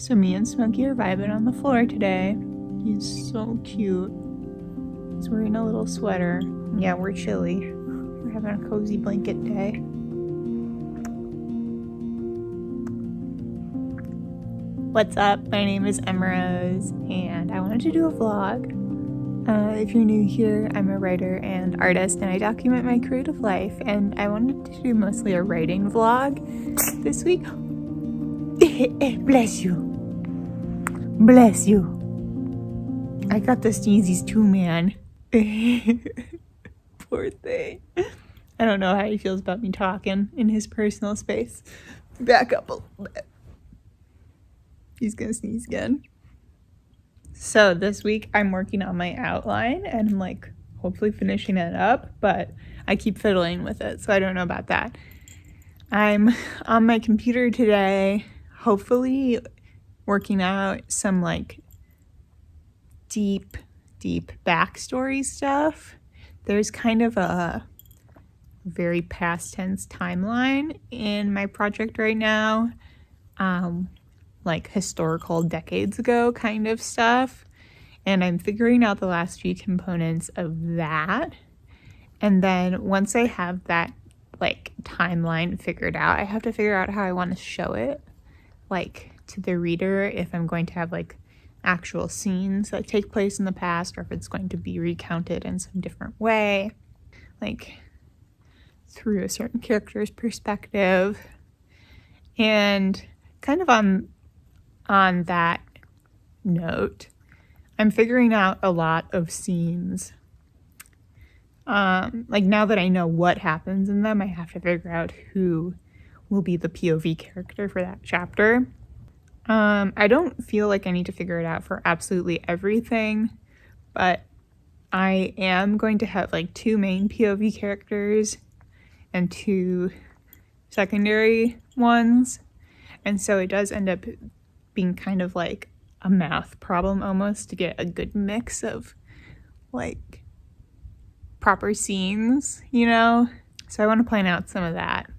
So me and Smokey are vibing on the floor today. He's so cute. He's wearing a little sweater. Yeah, we're chilly. We're having a cozy blanket day. What's up? My name is Emerose, and I wanted to do a vlog. If you're new here, I'm a writer and artist, and I document my creative life, and I wanted to do mostly a writing vlog this week. Bless you. Bless you. I got the sneezies too, man. Poor thing. I don't know how he feels about me talking in his personal space. Back up a little bit. He's gonna sneeze again. So this week I'm working on my outline and I'm like hopefully finishing it up, but I keep fiddling with it, so I don't know about that. I'm on my computer today, hopefully working out some like deep backstory stuff. There's kind of a very past tense timeline in my project right now. Like historical decades ago kind of stuff, and I'm figuring out the last few components of that. And then once I have that like timeline figured out, I have to figure out how I want to show it like to the reader, if I'm going to have like actual scenes that take place in the past, or if it's going to be recounted in some different way, like through a certain character's perspective. And kind of on that note, I'm figuring out a lot of scenes. Like now that I know what happens in them, I have to figure out who will be the POV character for that chapter. I don't feel like I need to figure it out for absolutely everything, but I am going to have like 2 main POV characters and 2 secondary ones. And so it does end up being kind of like a math problem almost to get a good mix of like proper scenes, you know? So I want to plan out some of that,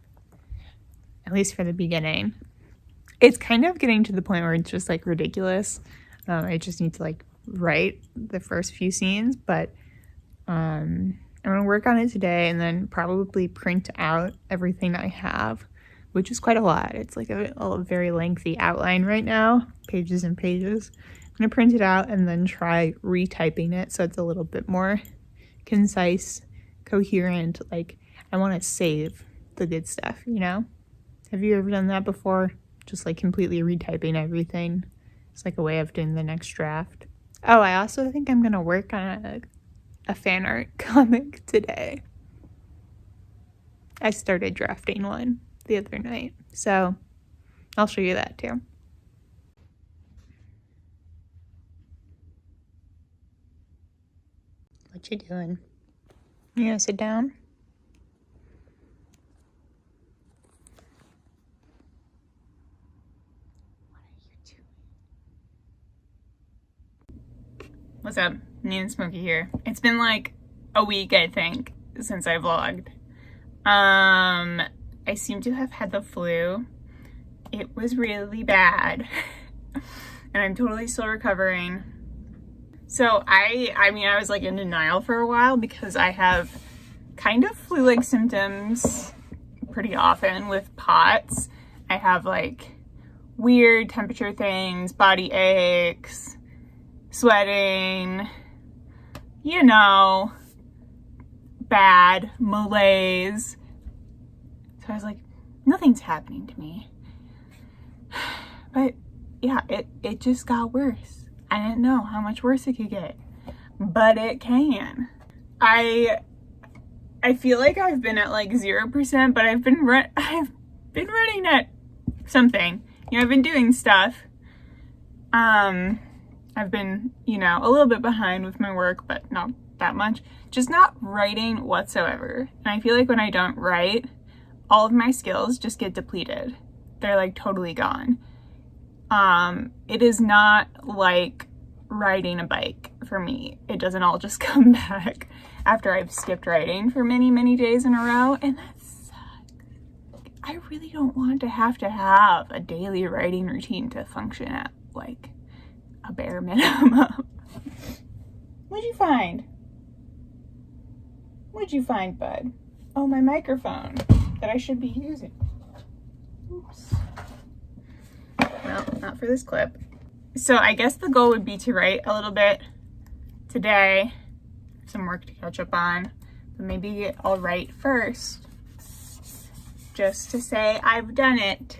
at least for the beginning. It's kind of getting to the point where it's just like ridiculous. I just need to like write the first few scenes, but I'm going to work on it today and then probably print out everything I have, which is quite a lot. It's like a very lengthy outline right now, pages and pages. I'm gonna print it out and then try retyping it so it's a little bit more concise, coherent. Like, I wanna save the good stuff, you know? Have you ever done that before? Just like completely retyping everything. It's like a way of doing the next draft. Oh, I also think I'm gonna work on a fan art comic today. I started drafting one the other night, so I'll show you that too. What you doing? You gonna sit down? What are you doing? What's up? Me and Smokey here. It's been like a week, I think, since I vlogged. I seem to have had the flu. It was really bad and I'm totally still recovering. So I mean, I was like in denial for a while because I have kind of flu-like symptoms pretty often with POTS. I have like weird temperature things, body aches, sweating, you know, bad malaise. So I was like, nothing's happening to me. But yeah, it just got worse. I didn't know how much worse it could get, but it can. I feel like I've been at like 0%, but I've been running at something. You know, I've been doing stuff. I've been, you know, a little bit behind with my work, but not that much. Just not writing whatsoever. And I feel like when I don't write, all of my skills just get depleted. They're like totally gone. It is not like riding a bike for me. It doesn't all just come back after I've skipped writing for many days in a row, and that sucks. I really don't want to have a daily writing routine to function at like a bare minimum. What'd you find? What'd you find, bud? Oh, my microphone that I should be using. Oops. Well, not for this clip. So I guess the goal would be to write a little bit today, some work to catch up on, but maybe I'll write first just to say I've done it.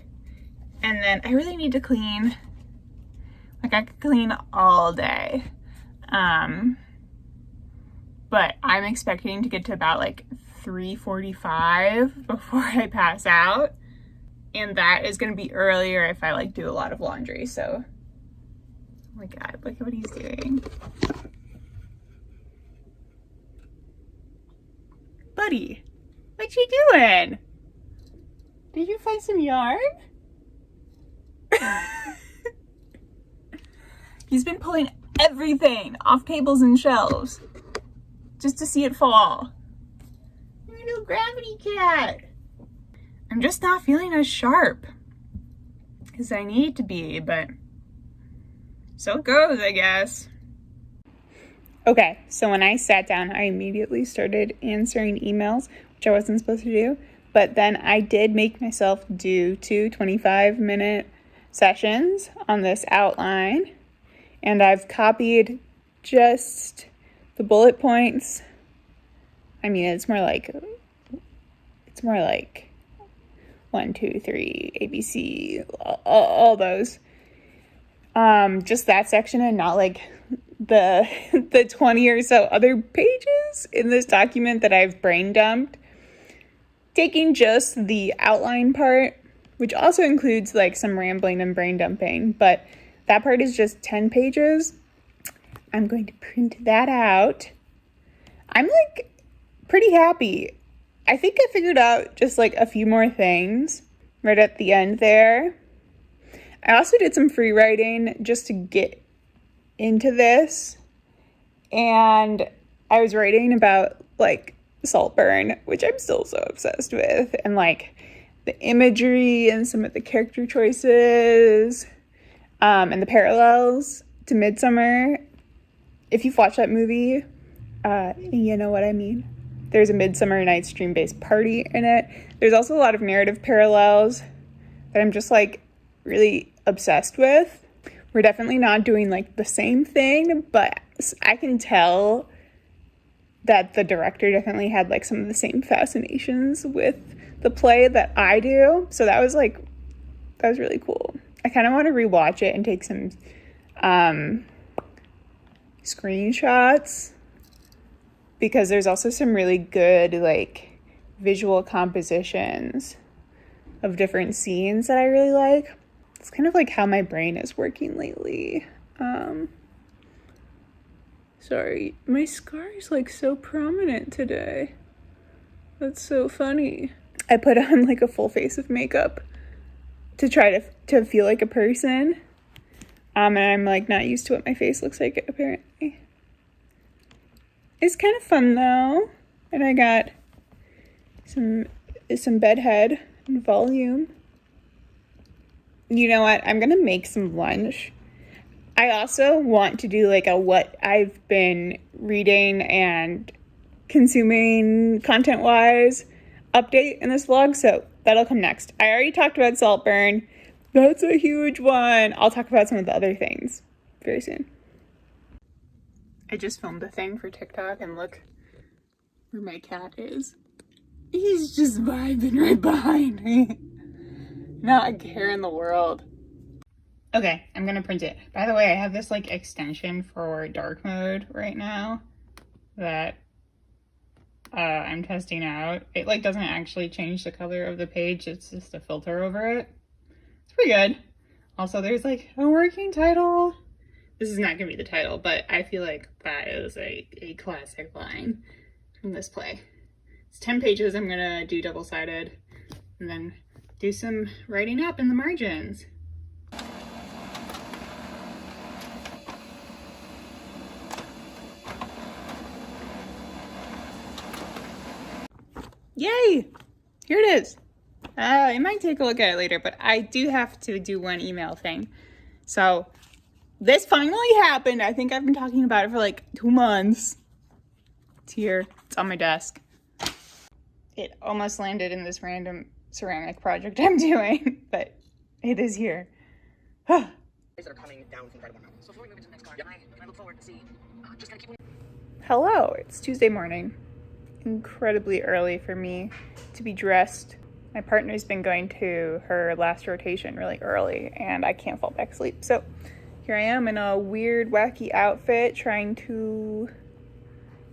And then I really need to clean. Like I could clean all day. But I'm expecting to get to about like 3:45 before I pass out. And that is gonna be earlier if I like do a lot of laundry, so. Oh my God, look at what he's doing. Buddy, what you doing? Did you find some yarn? He's been pulling everything off tables and shelves just to see it fall. You're a little gravity cat. I'm just not feeling as sharp as I need to be, but so it goes, I guess. Okay, so when I sat down, I immediately started answering emails, which I wasn't supposed to do, but then I did make myself do 2 25-minute sessions on this outline, and I've copied just the bullet points. I mean, it's more like 1, 2, 3, ABC, all those. Just that section and not like the 20 or so other pages in this document that I've brain dumped. Taking just the outline part, which also includes like some rambling and brain dumping, but that part is just 10 pages. I'm going to print that out. I'm like pretty happy. I think I figured out just like a few more things right at the end there. I also did some free writing just to get into this, and I was writing about like Saltburn, which I'm still so obsessed with, and like the imagery and some of the character choices, and the parallels to Midsummer. If you've watched that movie, you know what I mean. There's a Midsummer Night's Dream-based party in it. There's also a lot of narrative parallels that I'm just like really obsessed with. We're definitely not doing like the same thing, but I can tell that the director definitely had like some of the same fascinations with the play that I do. So that was really cool. I kind of want to rewatch it and take some screenshots, because there's also some really good like visual compositions of different scenes that I really like. It's kind of like how my brain is working lately. Sorry, my scar is like so prominent today. That's so funny. I put on like a full face of makeup to try to feel like a person. And I'm like not used to what my face looks like apparently. It's kind of fun though. And I got some bedhead and volume. You know what? I'm gonna make some lunch. I also want to do like a what I've been reading and consuming content-wise update in this vlog, so that'll come next. I already talked about Saltburn. That's a huge one. I'll talk about some of the other things very soon. I just filmed a thing for TikTok, and look where my cat is. He's just vibing right behind me. Not a care in the world. Okay, I'm gonna print it. By the way, I have this like extension for dark mode right now that I'm testing out. It like doesn't actually change the color of the page, it's just a filter over it. It's pretty good. Also, there's like a working title. This is not gonna be the title, but I feel like that is a classic line from this play. It's 10 pages. I'm gonna do double-sided and then do some writing up in the margins. Yay! Here it is. I might take a look at it later, but I do have to do one email thing. So this finally happened. I think I've been talking about it for like 2 months. It's here. It's on my desk. It almost landed in this random ceramic project I'm doing, but it is here. That are coming down from Incredible Mountain. So before we move into the next part, I look forward to see. Just gonna keep. Hello, it's Tuesday morning. Incredibly early for me to be dressed. My partner's been going to her last rotation really early, and I can't fall back asleep. So here I am in a weird, wacky outfit, trying to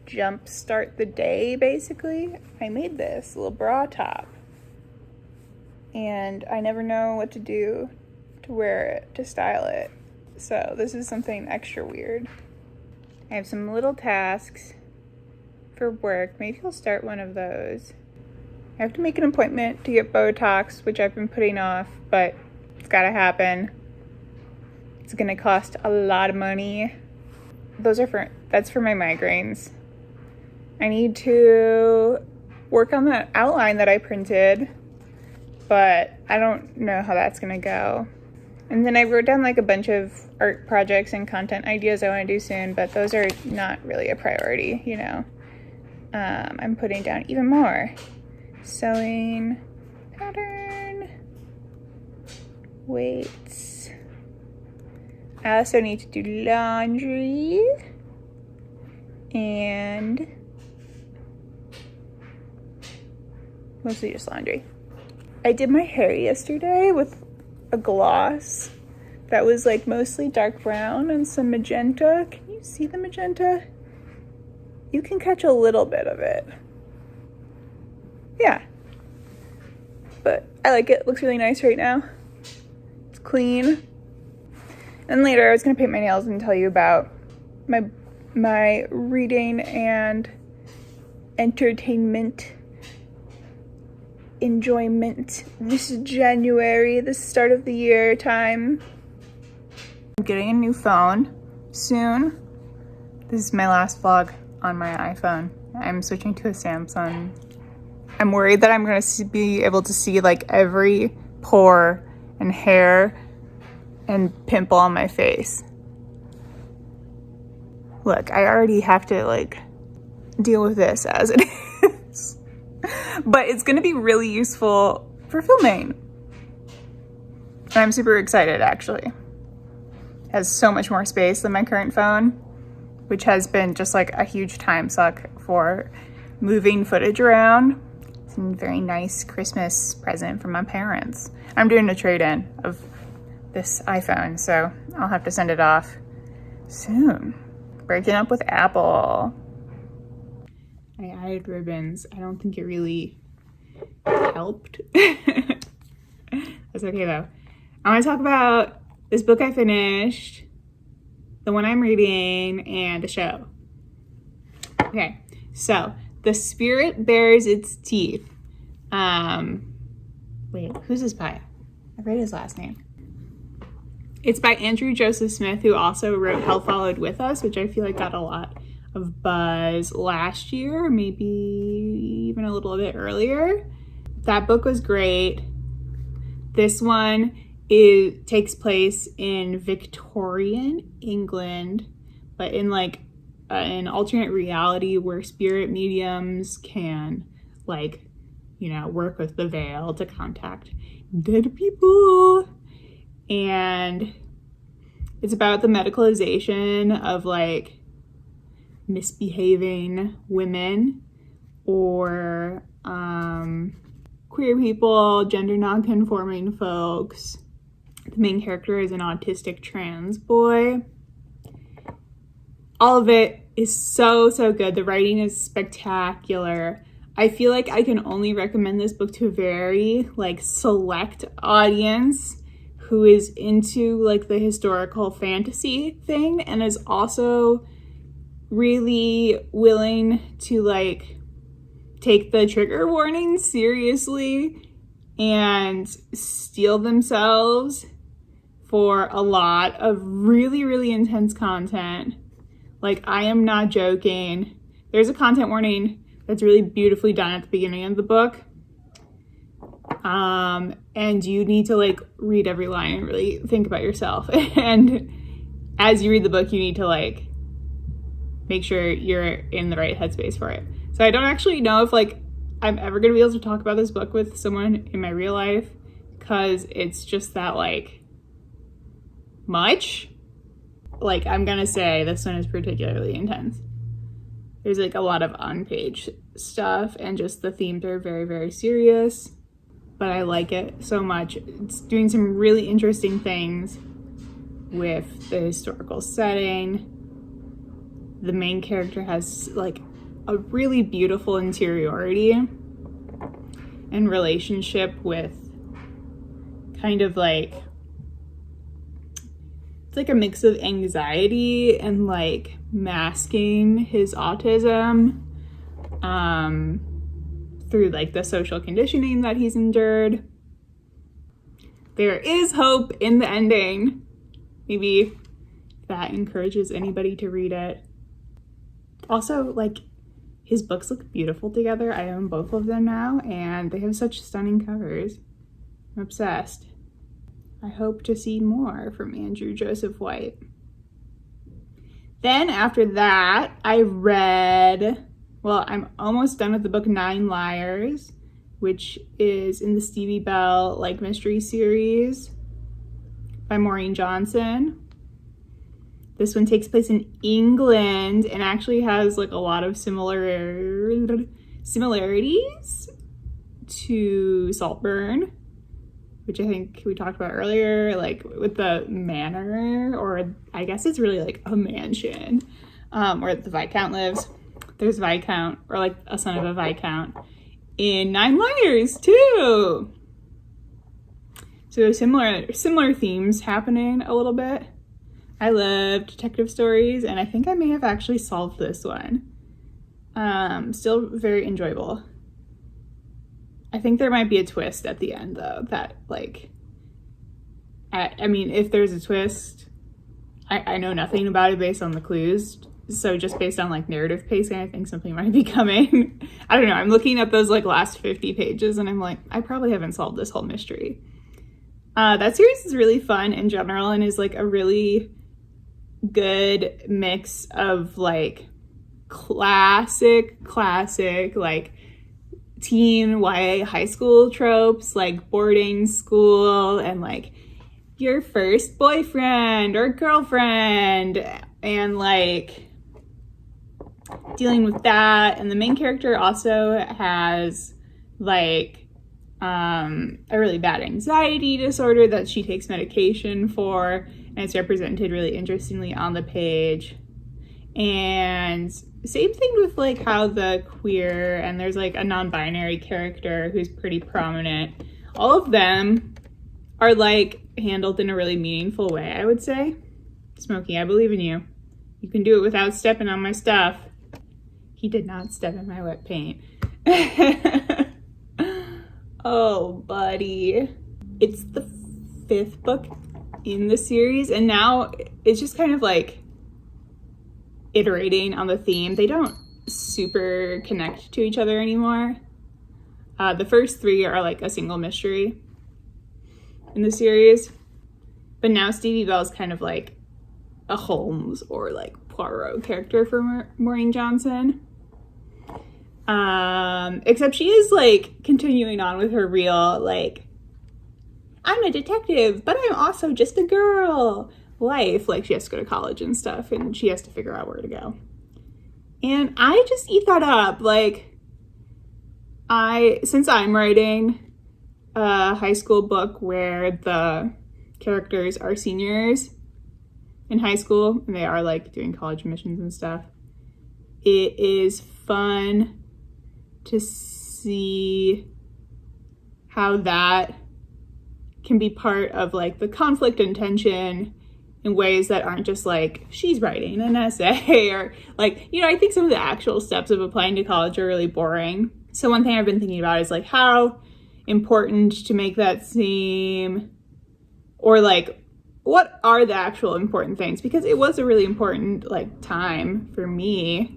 jump start the day, basically. I made this little bra top, and I never know what to do to wear it, to style it. So this is something extra weird. I have some little tasks for work. Maybe I'll start one of those. I have to make an appointment to get Botox, which I've been putting off, but it's gotta happen. It's gonna cost a lot of money. That's for my migraines. I need to work on the outline that I printed, but I don't know how that's gonna go. And then I wrote down like a bunch of art projects and content ideas I want to do soon, but those are not really a priority, you know. I'm putting down even more. Sewing pattern, weights. I also need to do laundry and mostly just laundry. I did my hair yesterday with a gloss that was like mostly dark brown and some magenta. Can you see the magenta? You can catch a little bit of it. Yeah, but I like it. It looks really nice right now. It's clean. And later I was gonna paint my nails and tell you about my reading and entertainment enjoyment this January, the start of the year time. I'm getting a new phone soon. This is my last vlog on my iPhone. I'm switching to a Samsung. I'm worried that I'm going to be able to see like every pore and hair and pimple on my face. Look, I already have to like deal with this as it is. But it's going to be really useful for filming. And I'm super excited, actually. It has so much more space than my current phone, which has been just like a huge time suck for moving footage around. It's a very nice Christmas present from my parents. I'm doing a trade-in of this iPhone, so I'll have to send it off soon. Breaking up with Apple. I added ribbons. I don't think it really helped. That's okay though. I want to talk about this book I finished, the one I'm reading, and the show. Okay, so The Spirit Bares Its Teeth. Wait, who's this by? I read his last name. It's by Andrew Joseph Smith, who also wrote Hell Followed With Us, which I feel like got a lot of buzz last year, maybe even a little bit earlier. That book was great. This one takes place in Victorian England, but in like an alternate reality where spirit mediums can like, you know, work with the veil to contact dead people. And it's about the medicalization of like misbehaving women or queer people, gender non-conforming folks. The main character is an autistic trans boy. All of it is so good. The writing is spectacular. I feel like I can only recommend this book to a very like select audience who is into like the historical fantasy thing and is also really willing to like take the trigger warning seriously and steel themselves for a lot of really intense content. Like, I am not joking. There's a content warning that's really beautifully done at the beginning of the book. And you need to like read every line and really think about yourself. And as you read the book, you need to like make sure you're in the right headspace for it. So I don't actually know if like I'm ever gonna be able to talk about this book with someone in my real life, because it's just that like much. Like, I'm gonna say this one is particularly intense. There's like a lot of on-page stuff, and just the themes are very, very serious, but I like it so much. It's doing some really interesting things with the historical setting. The main character has like a really beautiful interiority and relationship with kind of like, it's like a mix of anxiety and like masking his autism through like the social conditioning that he's endured. There is hope in the ending. Maybe that encourages anybody to read it. Also, like, his books look beautiful together. I own both of them now, and they have such stunning covers. I'm obsessed. I hope to see more from Andrew Joseph White. Then after that, I read, well, I'm almost done with the book 9 Liars, which is in the Stevie Bell like mystery series by Maureen Johnson. This one takes place in England and actually has like a lot of similarities to Saltburn, which I think we talked about earlier, like with the manor, or I guess it's really like a mansion where the Viscount lives. There's Viscount, or like a son of a Viscount, in 9 Liars too. So similar themes happening a little bit. I love detective stories, and I think I may have actually solved this one. Still very enjoyable. I think there might be a twist at the end, though, that, like, I mean, if there's a twist, I know nothing about it based on the clues, so just based on, like, narrative pacing, I think something might be coming. I don't know, I'm looking at those, like, last 50 pages, and I'm like, I probably haven't solved this whole mystery. That series is really fun in general, and is, like, a really good mix of, like, classic, like, teen YA high school tropes, like boarding school and like your first boyfriend or girlfriend, and like dealing with that. And the main character also has like a really bad anxiety disorder that she takes medication for, and it's represented really interestingly on the page. And same thing with like how the queer, and there's like a non-binary character who's pretty prominent. All of them are like handled in a really meaningful way, I would say. Smokey, I believe in you. You can do it without stepping on my stuff. He did not step in my wet paint. Oh, buddy. It's the 5th book in the series, and now it's just kind of like iterating on the theme. They don't super connect to each other anymore. The first 3 are like a single mystery in the series, but now Stevie Bell's kind of like a Holmes or like Poirot character for Maureen Johnson. Except she is like continuing on with her real like, I'm a detective, but I'm also just a girl life. Like, she has to go to college and stuff, and she has to figure out where to go. And I just eat that up. Like, since I'm writing a high school book where the characters are seniors in high school and they are like doing college admissions and stuff, it is fun to see how that can be part of like the conflict and tension in ways that aren't just like, she's writing an essay, or like, you know, I think some of the actual steps of applying to college are really boring. So one thing I've been thinking about is like how important to make that seem, or like, what are the actual important things? Because it was a really important like time for me,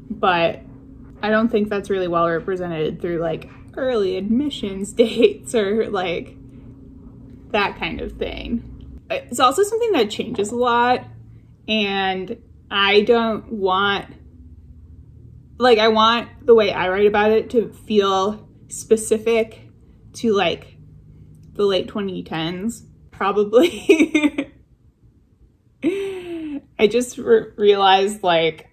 but I don't think that's really well represented through like early admissions dates or like that kind of thing. It's also something that changes a lot, and I don't want, like, I want the way I write about it to feel specific to like the late 2010s, probably. I just realized, like,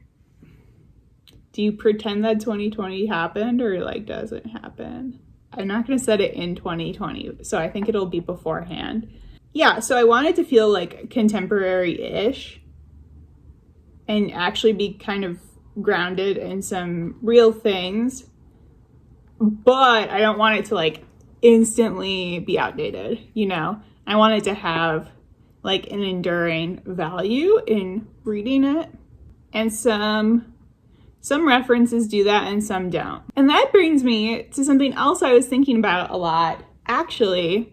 do you pretend that 2020 happened or like does it happen? I'm not going to set it in 2020, so I think it'll be beforehand. Yeah, so I want it to feel like contemporary-ish and actually be kind of grounded in some real things, but I don't want it to like instantly be outdated, you know? I want it to have like an enduring value in reading it, and some references do that and some don't. And that brings me to something else I was thinking about a lot, actually.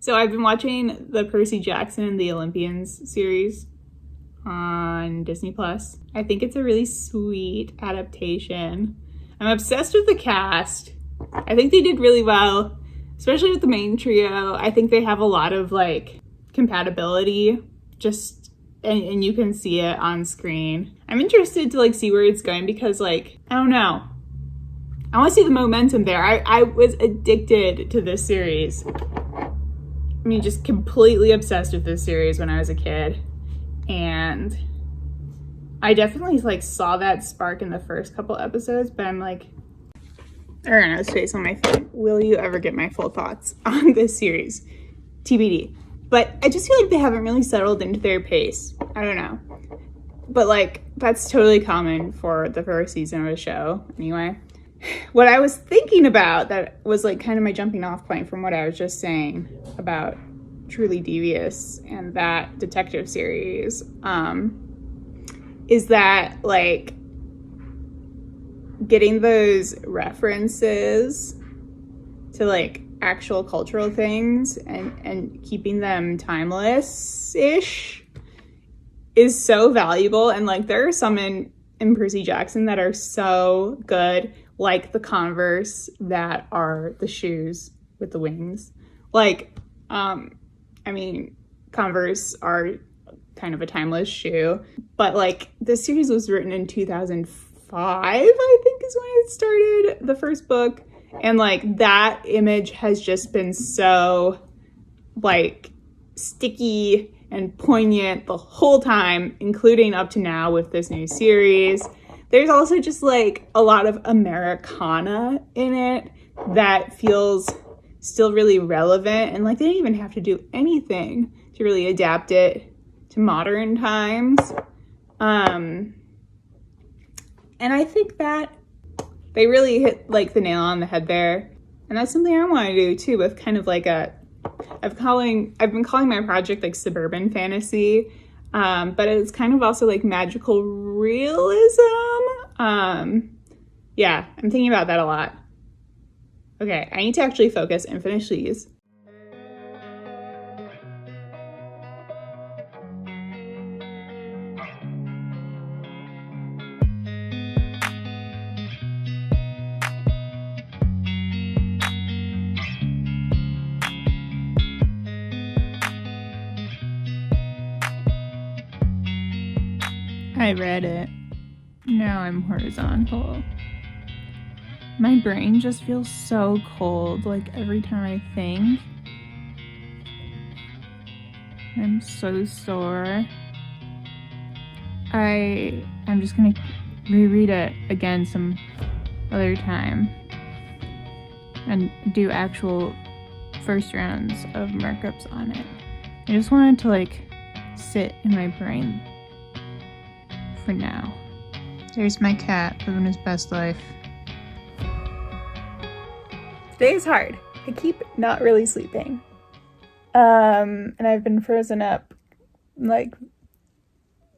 So I've been watching the Percy Jackson and the Olympians series on Disney Plus. I think it's a really sweet adaptation. I'm obsessed with the cast. I think they did really well, especially with the main trio. I think they have a lot of like compatibility, just and you can see it on screen. I'm interested to like see where it's going because, like, I don't know, I want to see the momentum there. I was addicted to this series. I mean, just completely obsessed with this series when I was a kid, and I definitely like saw that spark in the first couple episodes, but I'm like, I don't know, space on my phone. Will you ever get my full thoughts on this series? TBD. But I just feel like they haven't really settled into their pace. I don't know. But like, that's totally common for the first season of a show anyway. What I was thinking about that was like kind of my jumping off point from what I was just saying about Truly Devious and that detective series, is that like getting those references to like actual cultural things and keeping them timeless-ish is so valuable. And like there are some in Percy Jackson that are so good, like the Converse that are the shoes with the wings. Like, I mean, Converse are kind of a timeless shoe, but like this series was written in 2005, I think is when it started, the first book. And like that image has just been so like sticky and poignant the whole time, including up to now with this new series. There's also just like a lot of Americana in it that feels still really relevant, and like they didn't even have to do anything to really adapt it to modern times. And I think that they really hit like the nail on the head there. And that's something I want to do too, with kind of like I've been calling my project like suburban fantasy, but it's kind of also like magical realism. Yeah, I'm thinking about that a lot. Okay, I need to actually focus and finish these. I read it. Now I'm horizontal. My brain just feels so cold, like every time I think. I'm so sore. I'm just gonna reread it again some other time and do actual first rounds of markups on it. I just wanted to like sit in my brain for now. There's my cat living his best life. Today is hard. I keep not really sleeping. And I've been frozen up, like,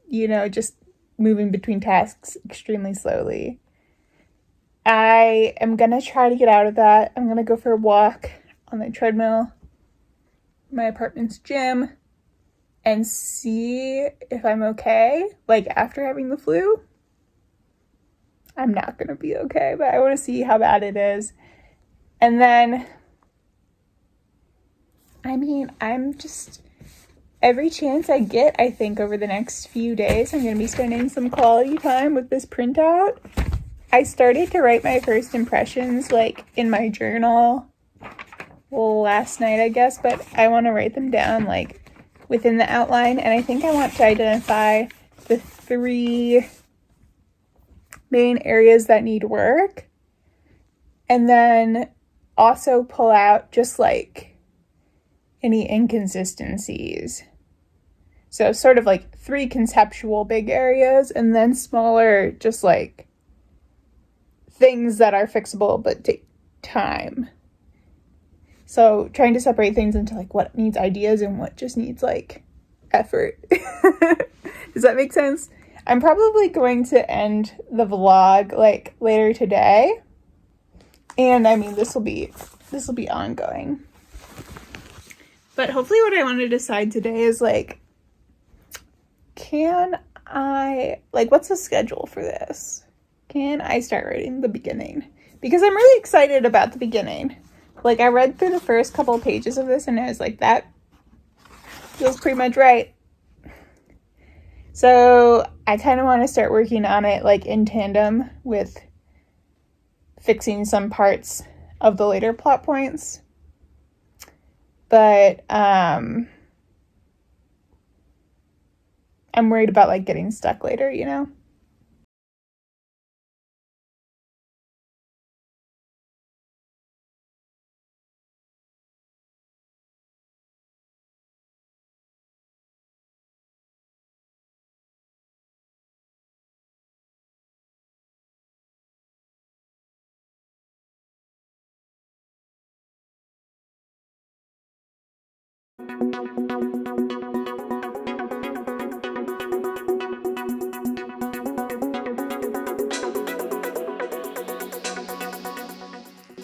you know, just moving between tasks extremely slowly. I am gonna try to get out of that. I'm gonna go for a walk on the treadmill, my apartment's gym, and see if I'm okay, like after having the flu. I'm not gonna be okay, but I want to see how bad it is. And then, I mean, I'm just, every chance I get, I think over the next few days, I'm gonna be spending some quality time with this printout. I started to write my first impressions like in my journal last night, I guess, but I want to write them down like within the outline, and I think I want to identify the 3 main areas that need work, and then also pull out just like any inconsistencies. So sort of like 3 conceptual big areas, and then smaller just like things that are fixable but take time. So trying to separate things into like what needs ideas and what just needs like effort. Does that make sense? I'm probably going to end the vlog like later today. And I mean, this will be ongoing. But hopefully what I want to decide today is like, can I, like, what's the schedule for this? Can I start writing the beginning? Because I'm really excited about the beginning. Like, I read through the first couple of pages of this and I was like, that feels pretty much right. So I kind of want to start working on it like in tandem with fixing some parts of the later plot points. But I'm worried about like getting stuck later, you know?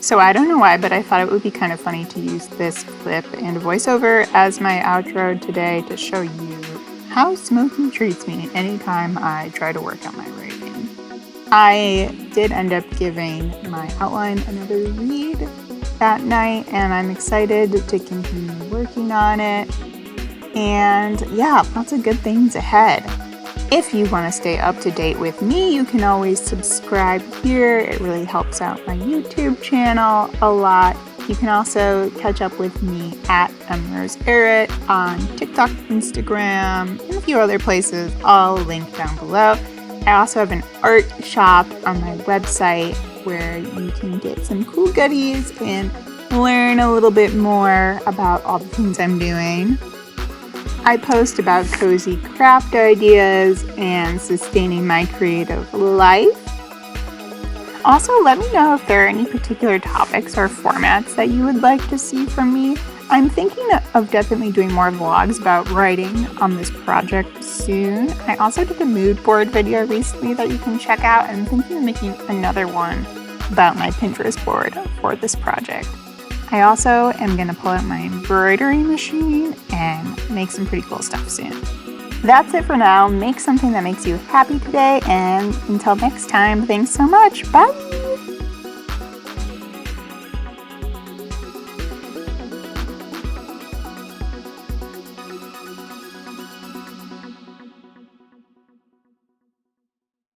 So I don't know why, but I thought it would be kind of funny to use this clip and voiceover as my outro today to show you how Smokey treats me anytime I try to work on my writing. I did end up giving my outline another read that night, and I'm excited to continue working on it. And yeah, lots of good things ahead. If you want to stay up to date with me, you can always subscribe here. It really helps out my YouTube channel a lot. You can also catch up with me at @MRoseErit on TikTok, Instagram, and a few other places, all linked down below. I also have an art shop on my website where you can get some cool goodies and learn a little bit more about all the things I'm doing. I post about cozy craft ideas and sustaining my creative life. Also, let me know if there are any particular topics or formats that you would like to see from me. I'm thinking of definitely doing more vlogs about writing on this project soon. I also did a mood board video recently that you can check out, and I'm thinking of making another one about my Pinterest board for this project. I also am going to pull out my embroidery machine and make some pretty cool stuff soon. That's it for now. Make something that makes you happy today, and until next time, thanks so much. Bye!